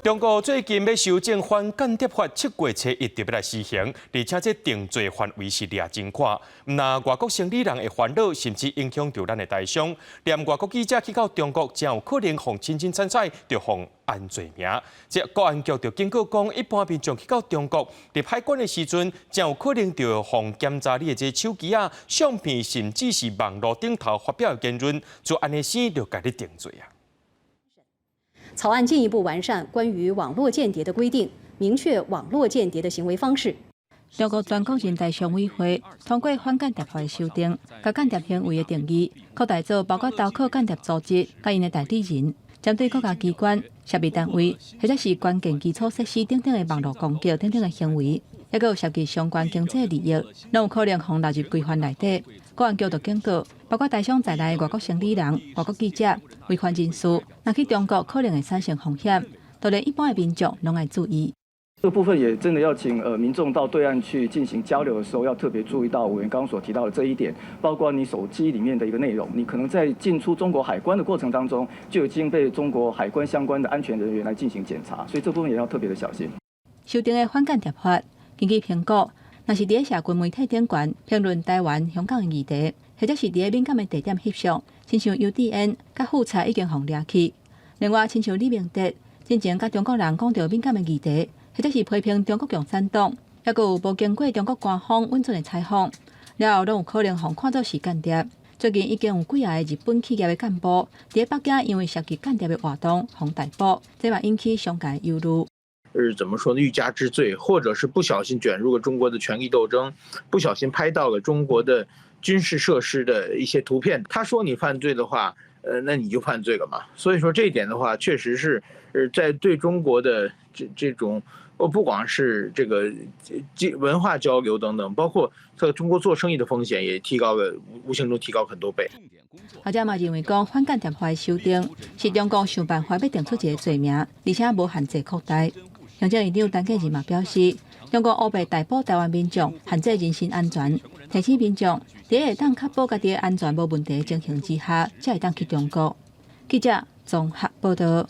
中国最近要修正反间谍法，7月初一直要来施行，而且这定罪范围是掠真宽。那外国生理人会烦恼，甚至影响到咱的台商。连外国记者去到中国，真有可能互亲参赛，就互按罪名。这国安局就警告讲，一般民众去到中国入海关的时阵，真有可能就互检查你的这手机啊、相片，甚至是网络顶头发表的言论，就安尼生就甲你定罪啊。 草案进一步完善关于网络间谍的规定，明确网络间谍的行为方式。中国全国人大常委会通过反间谍法的修订，把间谍行为的定义扩大做包括投靠间谍组织、甲因的代理人，针对国家机关、设备单位或者是关键基础设施等等的网络攻击等等的行为，还有涉及相关经济利益，拢有可能互纳入规范内底。国安局就警告，包括台商在内外国生理人、外国记者、违反人士，若去中国可能会产生风险，都连一般的民众拢要注意。 这个部分也真的要请民众到对岸去进行交流的时候，要特别注意到委员刚刚所提到的这一点，包括你手机里面的一个内容，你可能在进出中国海关的过程当中，就已经被中国海关相关的安全人员来进行检查，所以这部分也要特别的小心。修订的反间谍法，根据评估，若是伫社群媒体顶悬评论台湾、香港的议题，或者是伫敏感的地点翕相，亲像 UDN 甲复查已经互掠去。另外，亲像李明德之前甲中国人讲到敏感的议题。 或者是批评中国共产党，还有无经过中国官方稳准的采访，了后拢有可能互看作是间谍。最近已经有几个日本企业的干部伫北京因为涉及间谍的活动，互逮捕，这嘛引起商界忧虑。怎么说呢？欲加之罪，或者是不小心卷入了中国的权力斗争，不小心拍到了中国的军事设施的一些图片。他说你犯罪的话，那你就犯罪了嘛。所以说这一点的话，确实是在对中国的这种。 不光是这个文化交流等等，包括在中国做生意的风险也提高了，无形中提高很多倍。学者嘛认为讲反间谍法的修订是中国想办法要定出一个罪名，而且无限制扩大。行政院长陈建仁嘛表示，中国乌白逮捕台湾民众，限制人身安全，提醒民众在会当确保家己的安全无问题的情形之下，才会当去中国。记者综合报道。